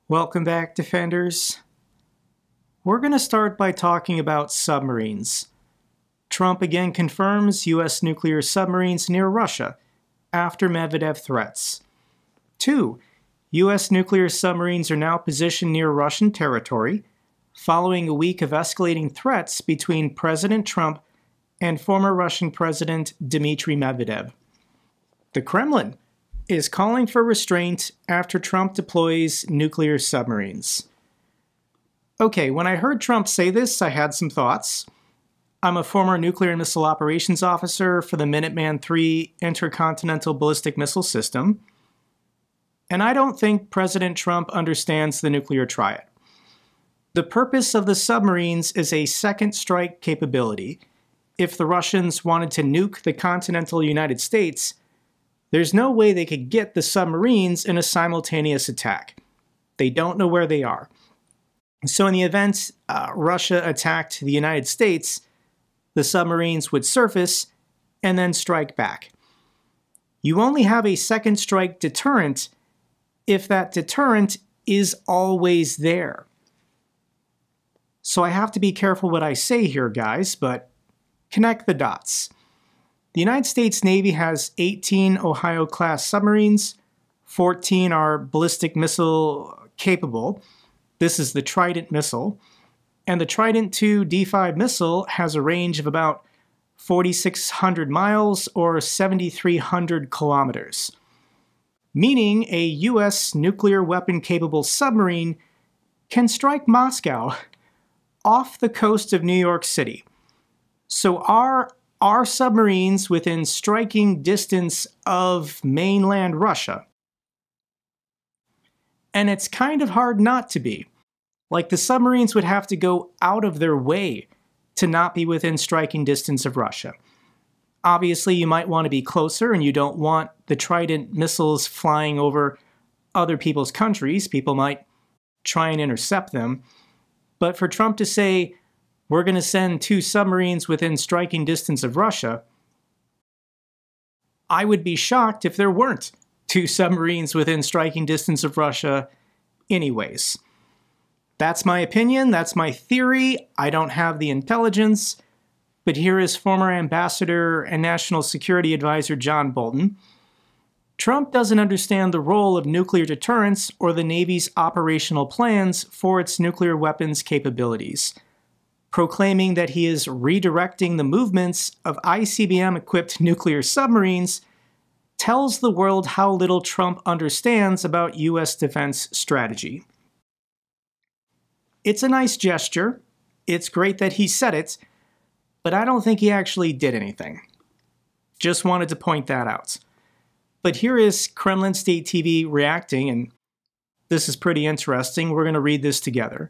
Welcome back, Defenders. We're going to start by talking about submarines. Trump again confirms U.S. nuclear submarines near Russia after Medvedev threats. 2. U.S. nuclear submarines are now positioned near Russian territory, following a week of escalating threats between President Trump and former Russian President Dmitry Medvedev. The Kremlin is calling for restraint after Trump deploys nuclear submarines. Okay, when I heard Trump say this, I had some thoughts. I'm a former nuclear and missile operations officer for the Minuteman III intercontinental ballistic missile system, and I don't think President Trump understands the nuclear triad. The purpose of the submarines is a second strike capability. If the Russians wanted to nuke the continental United States, there's no way they could get the submarines in a simultaneous attack. They don't know where they are. So in the event Russia attacked the United States, the submarines would surface and then strike back. You only have a second strike deterrent if that deterrent is always there. So I have to be careful what I say here, guys, but connect the dots. The United States Navy has 18 Ohio-class submarines, 14 are ballistic missile capable. This is the Trident missile. And the Trident II D5 missile has a range of about 4,600 miles or 7,300 kilometers. Meaning a U.S. nuclear weapon-capable submarine can strike Moscow off the coast of New York City. So are submarines within striking distance of mainland Russia? And it's kind of hard not to be. Like, the submarines would have to go out of their way to not be within striking distance of Russia. Obviously, you might want to be closer, and you don't want the Trident missiles flying over other people's countries. People might try and intercept them. But for Trump to say, we're going to send 2 submarines within striking distance of Russia, I would be shocked if there weren't 2 submarines within striking distance of Russia anyways. That's my opinion, that's my theory. I don't have the intelligence, but here is former Ambassador and National Security Advisor John Bolton. Trump doesn't understand the role of nuclear deterrence or the Navy's operational plans for its nuclear weapons capabilities, proclaiming that he is redirecting the movements of ICBM-equipped nuclear submarines tells the world how little Trump understands about U.S. defense strategy. It's a nice gesture, it's great that he said it, but I don't think he actually did anything. Just wanted to point that out. But here is Kremlin State TV reacting, and this is pretty interesting. We're going to read this together.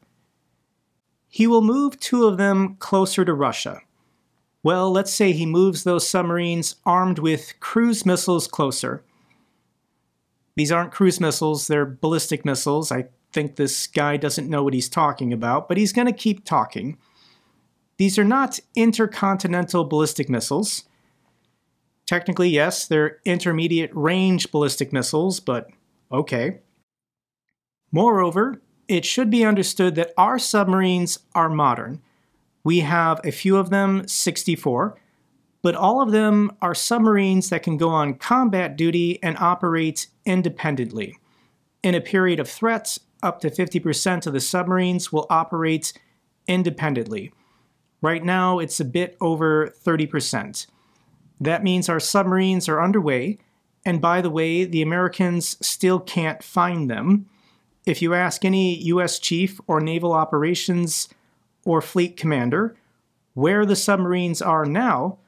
He will move 2 of them closer to Russia. Well, let's say he moves those submarines armed with cruise missiles closer. These aren't cruise missiles, they're ballistic missiles. I think this guy doesn't know what he's talking about, but he's going to keep talking. These are not intercontinental ballistic missiles. Technically, yes, they're intermediate range ballistic missiles, but okay. Moreover, it should be understood that our submarines are modern. We have a few of them, 64, but all of them are submarines that can go on combat duty and operate independently. In a period of threat, up to 50% of the submarines will operate independently. Right now, it's a bit over 30%. That means our submarines are underway, and by the way, the Americans still can't find them. If you ask any U.S. chief or naval operations or fleet commander where the submarines are now,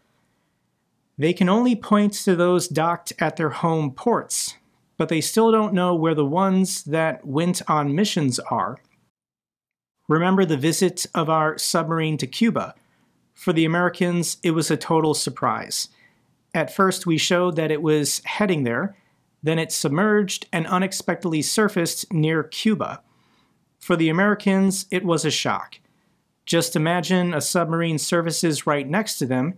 they can only point to those docked at their home ports, but they still don't know where the ones that went on missions are. Remember the visit of our submarine to Cuba. For the Americans, it was a total surprise. At first, we showed that it was heading there, then it submerged and unexpectedly surfaced near Cuba. For the Americans, it was a shock. Just imagine a submarine surfaces right next to them.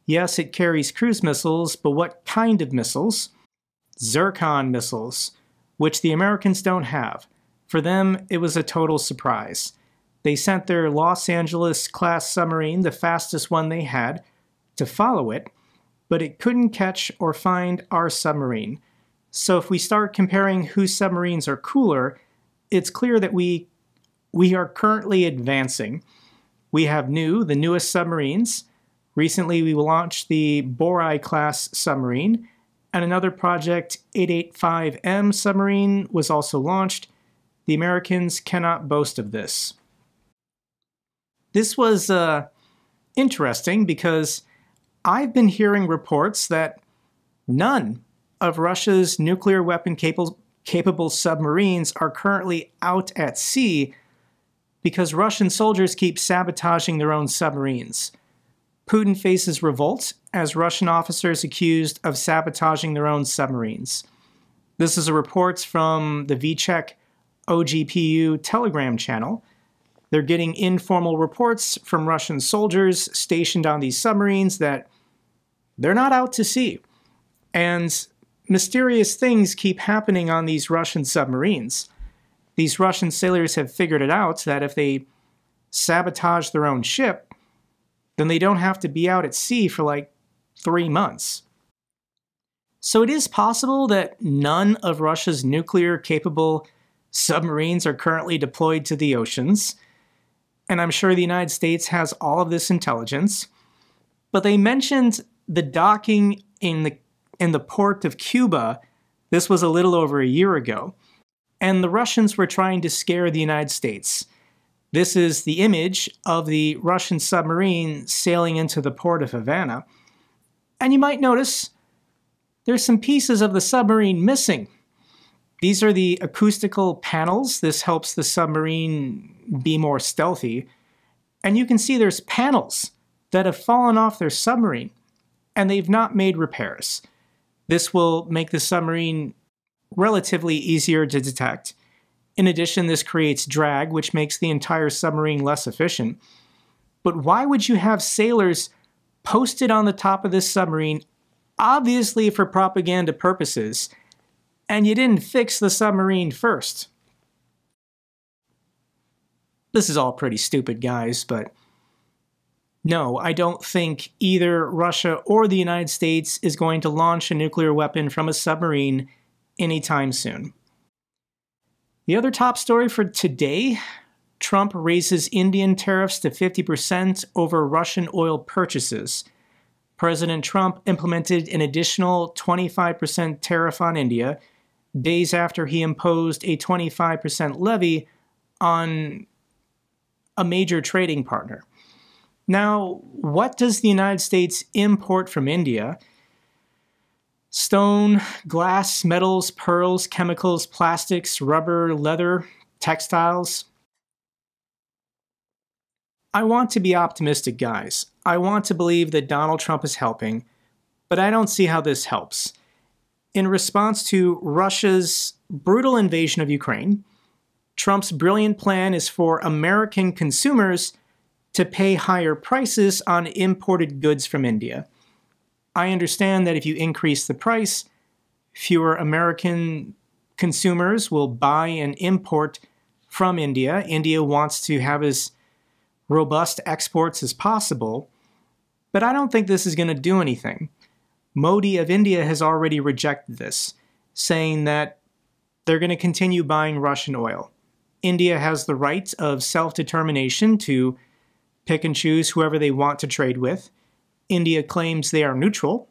Yes, it carries cruise missiles, but what kind of missiles? Zircon missiles, which the Americans don't have. For them, it was a total surprise. They sent their Los Angeles-class submarine, the fastest one they had, to follow it, but it couldn't catch or find our submarine. So if we start comparing whose submarines are cooler, it's clear that we are currently advancing. We have the newest submarines. Recently, we launched the JakeBroeYT-class submarine, and another Project 885M submarine was also launched. The Americans cannot boast of this. This was interesting because I've been hearing reports that none of Russia's nuclear weapon capable submarines are currently out at sea because Russian soldiers keep sabotaging their own submarines. Putin faces revolt as Russian officers accused of sabotaging their own submarines. This is a report from the VCheck OGPU Telegram channel. They're getting informal reports from Russian soldiers stationed on these submarines that they're not out to sea. And mysterious things keep happening on these Russian submarines. These Russian sailors have figured it out that if they sabotage their own ship, then they don't have to be out at sea for like 3 months. So it is possible that none of Russia's nuclear-capable submarines are currently deployed to the oceans, and I'm sure the United States has all of this intelligence. But they mentioned the docking in the port of Cuba. This was a little over a year ago, and the Russians were trying to scare the United States. This is the image of the Russian submarine sailing into the port of Havana. And you might notice there's some pieces of the submarine missing. These are the acoustical panels. This helps the submarine be more stealthy. And you can see there's panels that have fallen off their submarine, and they've not made repairs. This will make the submarine relatively easier to detect. In addition, this creates drag, which makes the entire submarine less efficient. But why would you have sailors posted on the top of this submarine, obviously for propaganda purposes, and you didn't fix the submarine first? This is all pretty stupid, guys, but no, I don't think either Russia or the United States is going to launch a nuclear weapon from a submarine anytime soon. The other top story for today, Trump raises Indian tariffs to 50% over Russian oil purchases. President Trump implemented an additional 25% tariff on India days after he imposed a 25% levy on a major trading partner. Now, what does the United States import from India? Stone, glass, metals, pearls, chemicals, plastics, rubber, leather, textiles. I want to be optimistic, guys. I want to believe that Donald Trump is helping, but I don't see how this helps. In response to Russia's brutal invasion of Ukraine, Trump's brilliant plan is for American consumers to pay higher prices on imported goods from India. I understand that if you increase the price, fewer American consumers will buy and import from India. India wants to have as robust exports as possible, but I don't think this is going to do anything. Modi of India has already rejected this, saying that they're going to continue buying Russian oil. India has the right of self-determination to pick and choose whoever they want to trade with. India claims they are neutral.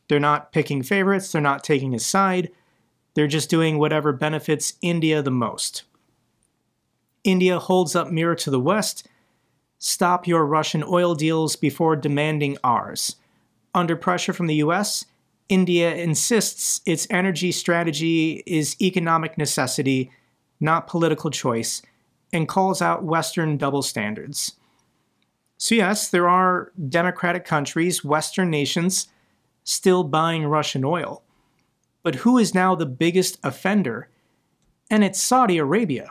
They're not picking favorites, they're not taking a side, they're just doing whatever benefits India the most. India holds up mirror to the West. Stop your Russian oil deals before demanding ours. Under pressure from the US, India insists its energy strategy is economic necessity, not political choice, and calls out Western double standards. So yes, there are democratic countries, Western nations, still buying Russian oil. But who is now the biggest offender? And it's Saudi Arabia.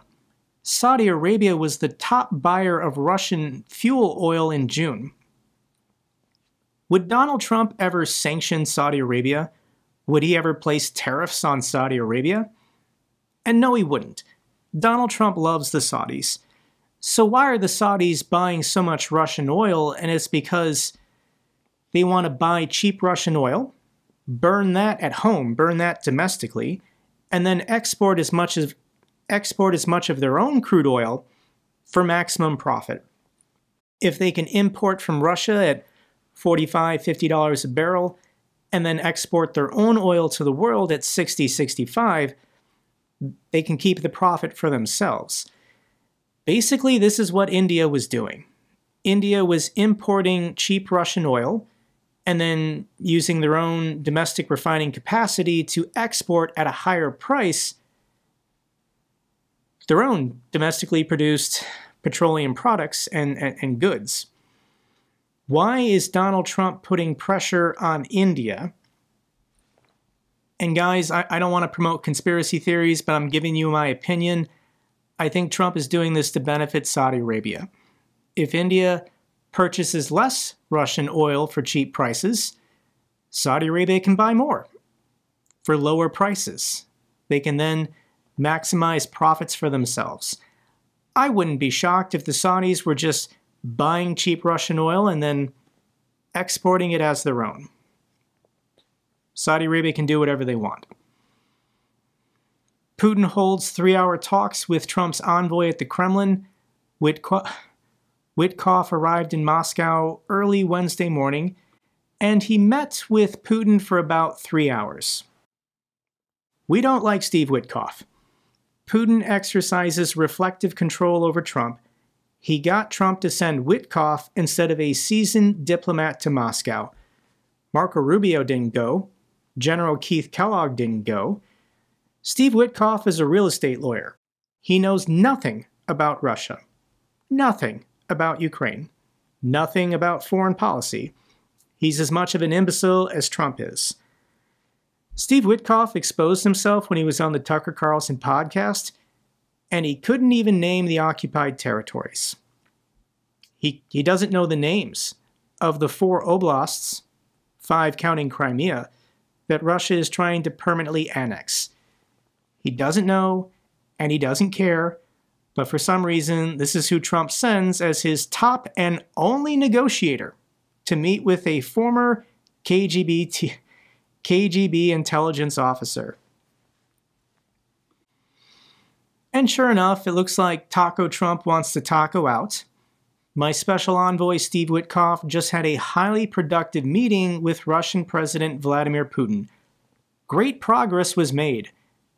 Saudi Arabia was the top buyer of Russian fuel oil in June. Would Donald Trump ever sanction Saudi Arabia? Would he ever place tariffs on Saudi Arabia? And no, he wouldn't. Donald Trump loves the Saudis. So why are the Saudis buying so much Russian oil? And it's because they want to buy cheap Russian oil, burn that at home, burn that domestically, and then export as much of their own crude oil for maximum profit. If they can import from Russia at $45, $50 a barrel, and then export their own oil to the world at $60, $65, they can keep the profit for themselves. Basically, this is what India was doing. India was importing cheap Russian oil and then using their own domestic refining capacity to export at a higher price their own domestically produced petroleum products and goods. Why is Donald Trump putting pressure on India? And guys, I don't want to promote conspiracy theories, but I'm giving you my opinion. I think Trump is doing this to benefit Saudi Arabia. If India purchases less Russian oil for cheap prices, Saudi Arabia can buy more for lower prices. They can then maximize profits for themselves. I wouldn't be shocked if the Saudis were just buying cheap Russian oil and then exporting it as their own. Saudi Arabia can do whatever they want. Putin holds 3-hour talks with Trump's envoy at the Kremlin. Witkoff arrived in Moscow early Wednesday morning, and he met with Putin for about 3 hours. We don't like Steve Witkoff. Putin exercises reflective control over Trump. He got Trump to send Witkoff instead of a seasoned diplomat to Moscow. Marco Rubio didn't go. General Keith Kellogg didn't go. Steve Witkoff is a real estate lawyer. He knows nothing about Russia, nothing about Ukraine, nothing about foreign policy. He's as much of an imbecile as Trump is. Steve Witkoff exposed himself when he was on the Tucker Carlson podcast, and he couldn't even name the occupied territories. He doesn't know the names of the 4 oblasts, 5 counting Crimea, that Russia is trying to permanently annex. He doesn't know, and he doesn't care, but for some reason, this is who Trump sends as his top and only negotiator to meet with a former KGB intelligence officer. And sure enough, it looks like Taco Trump wants to taco out. My special envoy, Steve Witkoff, just had a highly productive meeting with Russian President Vladimir Putin. Great progress was made.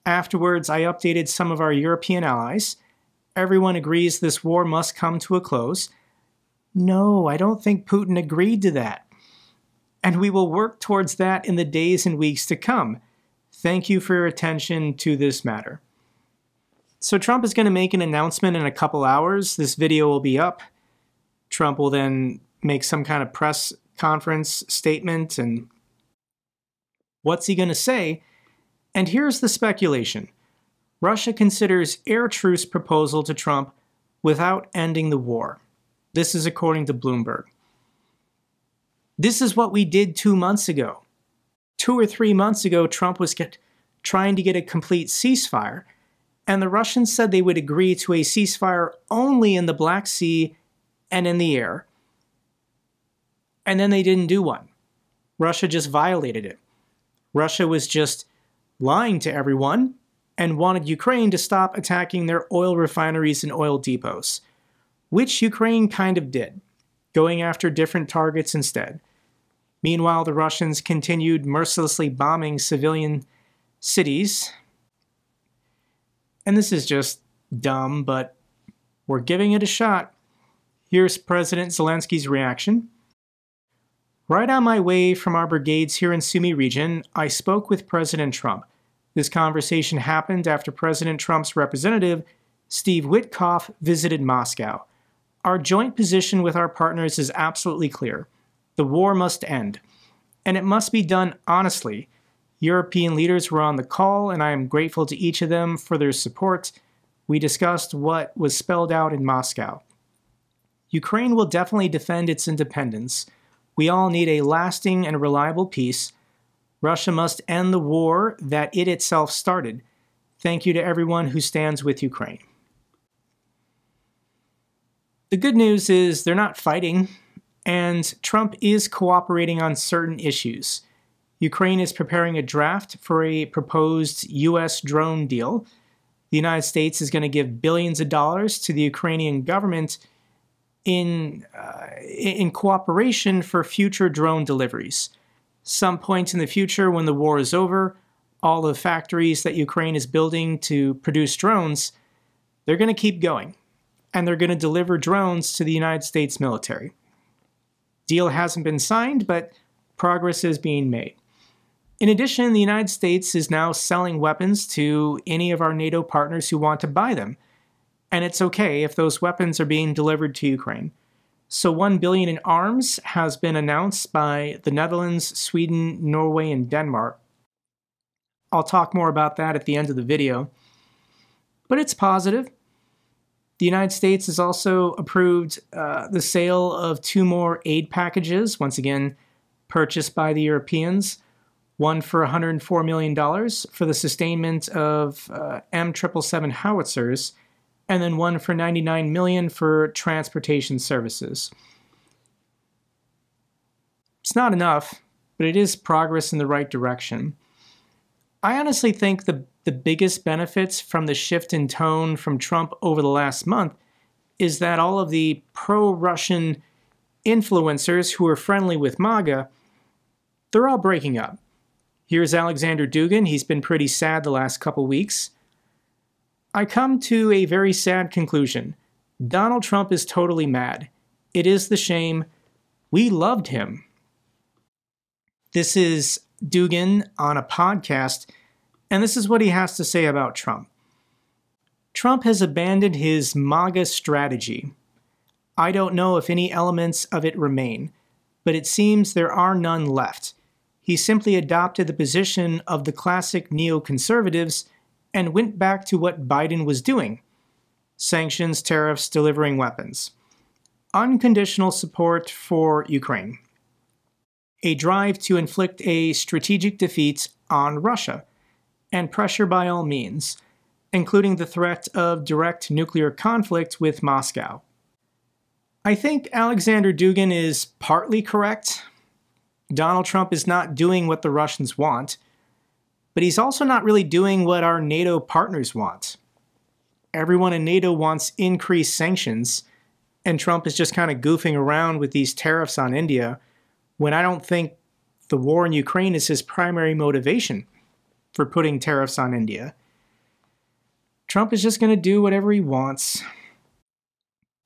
Afterwards, I updated some of our European allies. Everyone agrees this war must come to a close. No, I don't think Putin agreed to that. And we will work towards that in the days and weeks to come. Thank you for your attention to this matter. So Trump is going to make an announcement in a couple hours. This video will be up. Trump will then make some kind of press conference statement, and what's he going to say? And here's the speculation. Russia considers air truce proposal to Trump without ending the war. This is according to Bloomberg. This is what we did 2 months ago. 2 or 3 months ago, Trump was trying to get a complete ceasefire, and the Russians said they would agree to a ceasefire only in the Black Sea and in the air. And then they didn't do one. Russia just violated it. Russia was just lying to everyone and wanted Ukraine to stop attacking their oil refineries and oil depots, which Ukraine kind of did, going after different targets instead. Meanwhile, the Russians continued mercilessly bombing civilian cities. And this is just dumb, but we're giving it a shot. Here's President Zelensky's reaction. Right on my way from our brigades here in Sumy region, I spoke with President Trump. This conversation happened after President Trump's representative, Steve Witkoff, visited Moscow. Our joint position with our partners is absolutely clear. The war must end, and it must be done honestly. European leaders were on the call, and I am grateful to each of them for their support. We discussed what was spelled out in Moscow. Ukraine will definitely defend its independence. We all need a lasting and reliable peace. Russia must end the war that it itself started. Thank you to everyone who stands with Ukraine. The good news is they're not fighting, and Trump is cooperating on certain issues. Ukraine is preparing a draft for a proposed U.S. drone deal. The United States is going to give billions of dollars to the Ukrainian government in cooperation for future drone deliveries. Some point in the future, when the war is over, all the factories that Ukraine is building to produce drones, they're going to keep going, and they're going to deliver drones to the United States military. Deal hasn't been signed, but progress is being made. In addition, the United States is now selling weapons to any of our NATO partners who want to buy them. And it's okay if those weapons are being delivered to Ukraine. So $1 billion in arms has been announced by the Netherlands, Sweden, Norway, and Denmark. I'll talk more about that at the end of the video. But it's positive. The United States has also approved the sale of 2 more aid packages, once again purchased by the Europeans. One for $104 million for the sustainment of M777 howitzers, and then one for $99 million for transportation services. It's not enough, but it is progress in the right direction. I honestly think the biggest benefits from the shift in tone from Trump over the last month is that all of the pro-Russian influencers who are friendly with MAGA, they're all breaking up. Here's Alexander Dugan. He's been pretty sad the last couple weeks. I come to a very sad conclusion. Donald Trump is totally mad. It is the shame. We loved him. This is Dugan on a podcast, and this is what he has to say about Trump. Trump has abandoned his MAGA strategy. I don't know if any elements of it remain, but it seems there are none left. He simply adopted the position of the classic neoconservatives and went back to what Biden was doing: sanctions, tariffs, delivering weapons. Unconditional support for Ukraine. A drive to inflict a strategic defeat on Russia, and pressure by all means, including the threat of direct nuclear conflict with Moscow. I think Alexander Dugan is partly correct. Donald Trump is not doing what the Russians want, but he's also not really doing what our NATO partners want. Everyone in NATO wants increased sanctions, and Trump is just kind of goofing around with these tariffs on India, when I don't think the war in Ukraine is his primary motivation for putting tariffs on India. Trump is just going to do whatever he wants.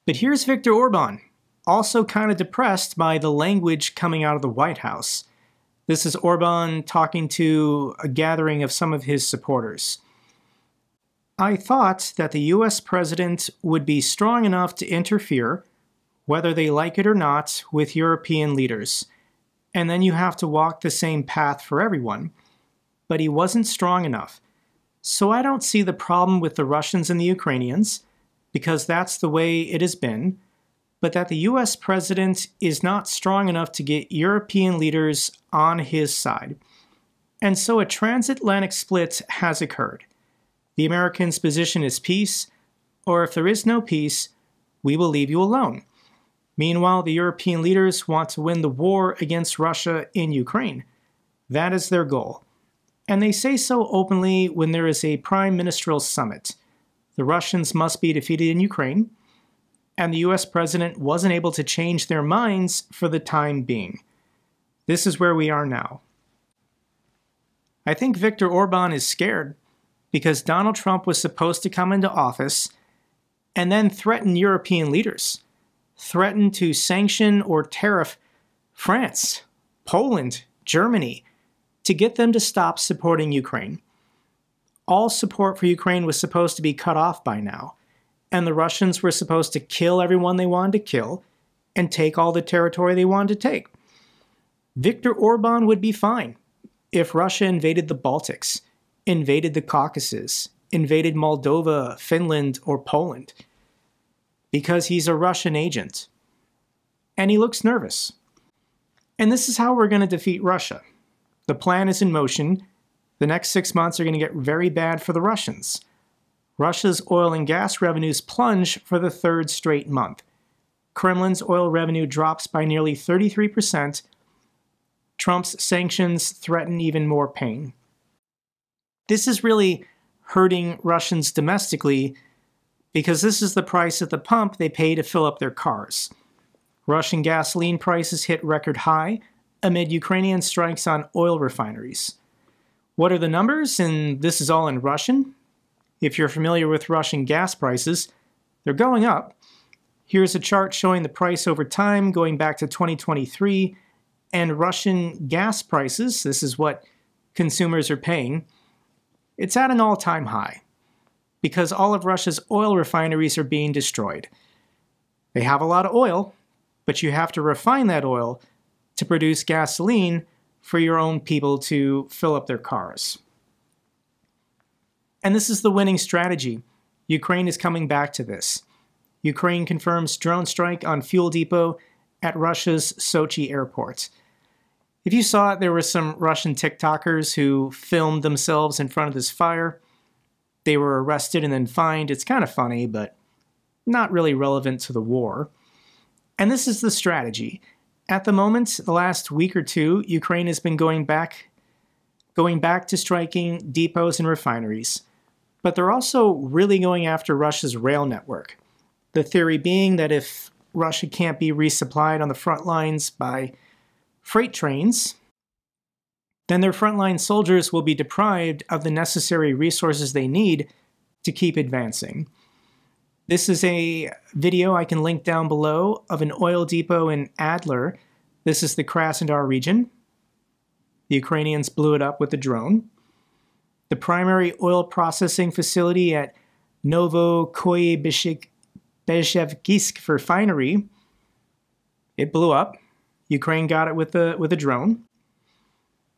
But here's Viktor Orban, also kind of depressed by the language coming out of the White House. This is Orban talking to a gathering of some of his supporters. I thought that the US president would be strong enough to interfere, whether they like it or not, with European leaders. And then you have to walk the same path for everyone. But he wasn't strong enough. So I don't see the problem with the Russians and the Ukrainians, because that's the way it has been, but that the US president is not strong enough to get European leaders on his side. And so a transatlantic split has occurred. The Americans' position is peace, or if there is no peace, we will leave you alone. Meanwhile, the European leaders want to win the war against Russia in Ukraine. That is their goal. And they say so openly when there is a prime ministerial summit. The Russians must be defeated in Ukraine, and the US president wasn't able to change their minds for the time being. This is where we are now. I think Viktor Orban is scared because Donald Trump was supposed to come into office and then threaten European leaders, threaten to sanction or tariff France, Poland, Germany, to get them to stop supporting Ukraine. All support for Ukraine was supposed to be cut off by now, and the Russians were supposed to kill everyone they wanted to kill and take all the territory they wanted to take. Viktor Orban would be fine if Russia invaded the Baltics, invaded the Caucasus, invaded Moldova, Finland, or Poland, because he's a Russian agent. And he looks nervous. And this is how we're going to defeat Russia. The plan is in motion. The next 6 months are going to get very bad for the Russians. Russia's oil and gas revenues plunge for the third straight month. Kremlin's oil revenue drops by nearly 33%. Trump's sanctions threaten even more pain. This is really hurting Russians domestically because this is the price at the pump they pay to fill up their cars. Russian gasoline prices hit record high amid Ukrainian strikes on oil refineries. What are the numbers? And this is all in Russian. If you're familiar with Russian gas prices, they're going up. Here's a chart showing the price over time going back to 2023, and Russian gas prices, this is what consumers are paying, it's at an all-time high because all of Russia's oil refineries are being destroyed. They have a lot of oil, but you have to refine that oil to produce gasoline for your own people to fill up their cars. And this is the winning strategy. Ukraine is coming back to this. Ukraine confirms drone strike on fuel depot at Russia's Sochi airport. If you saw it, there were some Russian TikTokers who filmed themselves in front of this fire. They were arrested and then fined. It's kind of funny, but not really relevant to the war. And this is the strategy. At the moment, the last week or two, Ukraine has been going back to striking depots and refineries. But they're also really going after Russia's rail network. The theory being that if Russia can't be resupplied on the front lines by freight trains, then their frontline soldiers will be deprived of the necessary resources they need to keep advancing. This is a video I can link down below of an oil depot in Adler. This is the Krasnodar region. The Ukrainians blew it up with a drone. The primary oil processing facility at Novokoybezhevsk refinery, it blew up. Ukraine got it with a drone.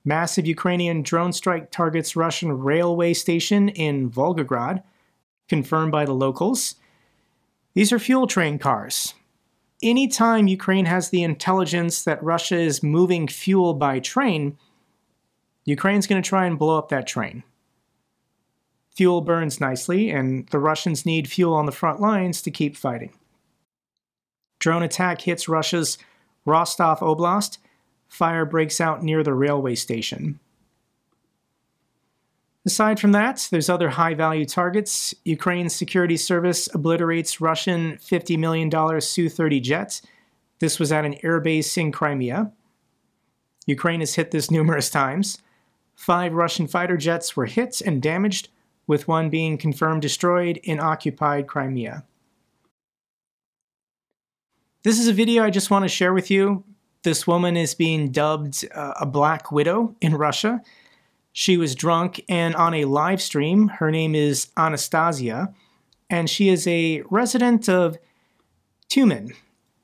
Massive Ukrainian drone strike targets Russian railway station in Volgograd, confirmed by the locals. These are fuel train cars. Anytime Ukraine has the intelligence that Russia is moving fuel by train, Ukraine's going to try and blow up that train. Fuel burns nicely, and the Russians need fuel on the front lines to keep fighting. Drone attack hits Russia's Rostov Oblast. Fire breaks out near the railway station. Aside from that, there's other high-value targets. Ukraine's security service obliterates Russian $50 million Su-30 jet. This was at an airbase in Crimea. Ukraine has hit this numerous times. 5 Russian fighter jets were hit and damaged, with one being confirmed destroyed in occupied Crimea. This is a video I just want to share with you. This woman is being dubbed a Black Widow in Russia. She was drunk and on a live stream. Her name is Anastasia, and she is a resident of Tumen.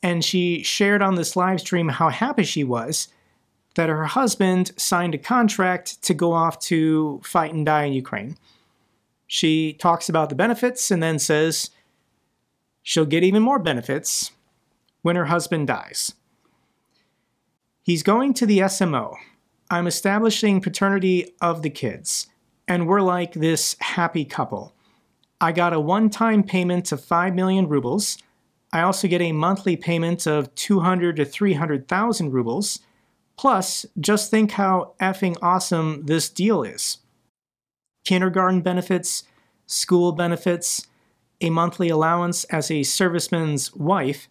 And she shared on this live stream how happy she was that her husband signed a contract to go off to fight and die in Ukraine. She talks about the benefits and then says she'll get even more benefits when her husband dies. He's going to the SMO. I'm establishing paternity of the kids, and we're like this happy couple. I got a one-time payment of 5 million rubles. I also get a monthly payment of 200 to 300,000 rubles. Plus, just think how effing awesome this deal is. Kindergarten benefits, school benefits, a monthly allowance as a serviceman's wife.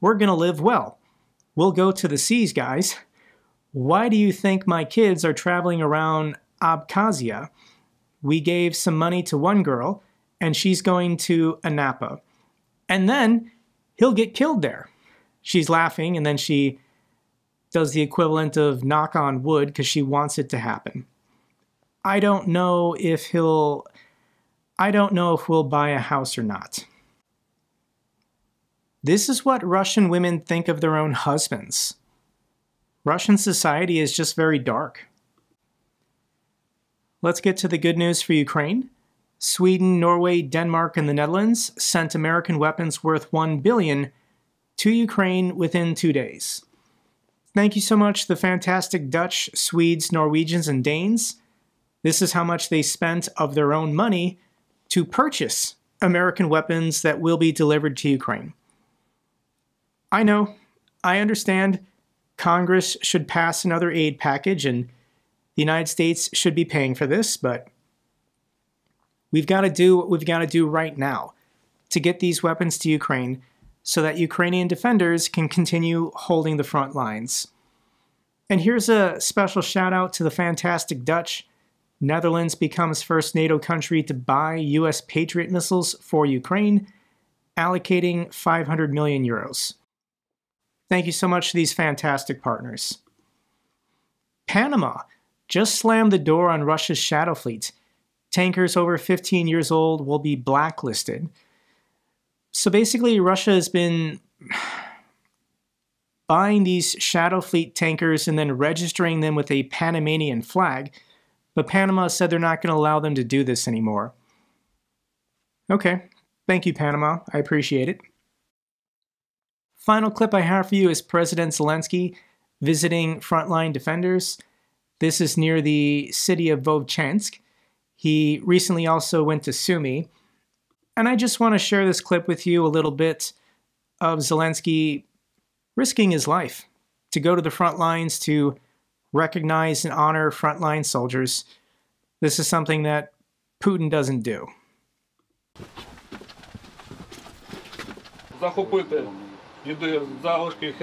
We're gonna live well. We'll go to the seas, guys. Why do you think my kids are traveling around Abkhazia? We gave some money to one girl, and she's going to Anapa. And then he'll get killed there. She's laughing, and then she does the equivalent of knock on wood because she wants it to happen. I don't know if we'll buy a house or not. This is what Russian women think of their own husbands. Russian society is just very dark. Let's get to the good news for Ukraine. Sweden, Norway, Denmark, and the Netherlands sent American weapons worth $1 billion to Ukraine within 2 days. Thank you so much, the fantastic Dutch, Swedes, Norwegians, and Danes. This is how much they spent of their own money to purchase American weapons that will be delivered to Ukraine. I know, I understand, Congress should pass another aid package and the United States should be paying for this, but we've got to do what we've got to do right now to get these weapons to Ukraine so that Ukrainian defenders can continue holding the front lines. And here's a special shout out to the fantastic Dutch. Netherlands becomes first NATO country to buy US Patriot missiles for Ukraine, allocating 500 million euros. Thank you so much to these fantastic partners. Panama just slammed the door on Russia's shadow fleet. Tankers over 15 years old will be blacklisted. So basically, Russia has been buying these shadow fleet tankers and then registering them with a Panamanian flag, but Panama said they're not going to allow them to do this anymore. Okay, thank you, Panama. I appreciate it. Final clip I have for you is President Zelensky visiting frontline defenders. This is near the city of Vovchansk. He recently also went to Sumy. And I just want to share this clip with you a little bit of Zelensky risking his life to go to the front lines to recognize and honor frontline soldiers. This is something that Putin doesn't do. Захопити залишки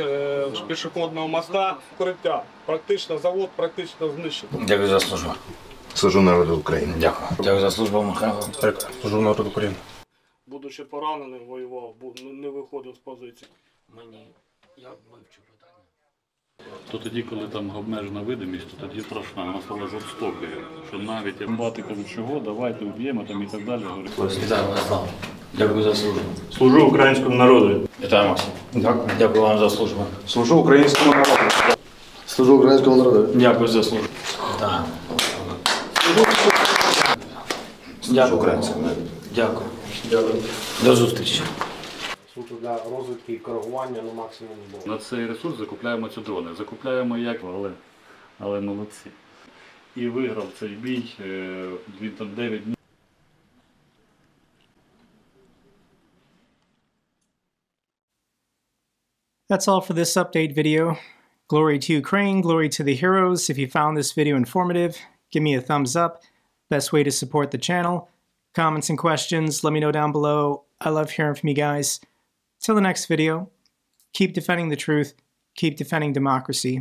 пішохідного моста, укриття. Практично завод практично знищено. Дякую за службу. Служу народу України. Дякую. Дякую за службу, Михайло. Служу народу України. Будучи пораненим, воював, не виходив з позиції. Я вивчу питання. То тоді, коли там обмежена видимість, то тоді страшна, вона стала жорстокою. Що навіть бати кажуть, чого, давайте вб'ємо там і так далі. Вітаю вас, слава. Дякую за службу. Служу українському народу. Вітаю, Максим. Дякую. Дякую вам за службу. Служу українському народу. Служу українському народу. Дякую за службу. Так. Служу українському народу. Дякую. Дякую. До зустрічі. Суто для розвитки і коригування на максимум було. На цей ресурс закупляємо ці дрони. Закупляємо як, але молодці. І виграв цей бій, він там 9 днів. That's all for this update video. Glory to Ukraine, glory to the heroes. If you found this video informative, give me a thumbs up. Best way to support the channel. Comments and questions, let me know down below. I love hearing from you guys. Till the next video, keep defending the truth, keep defending democracy.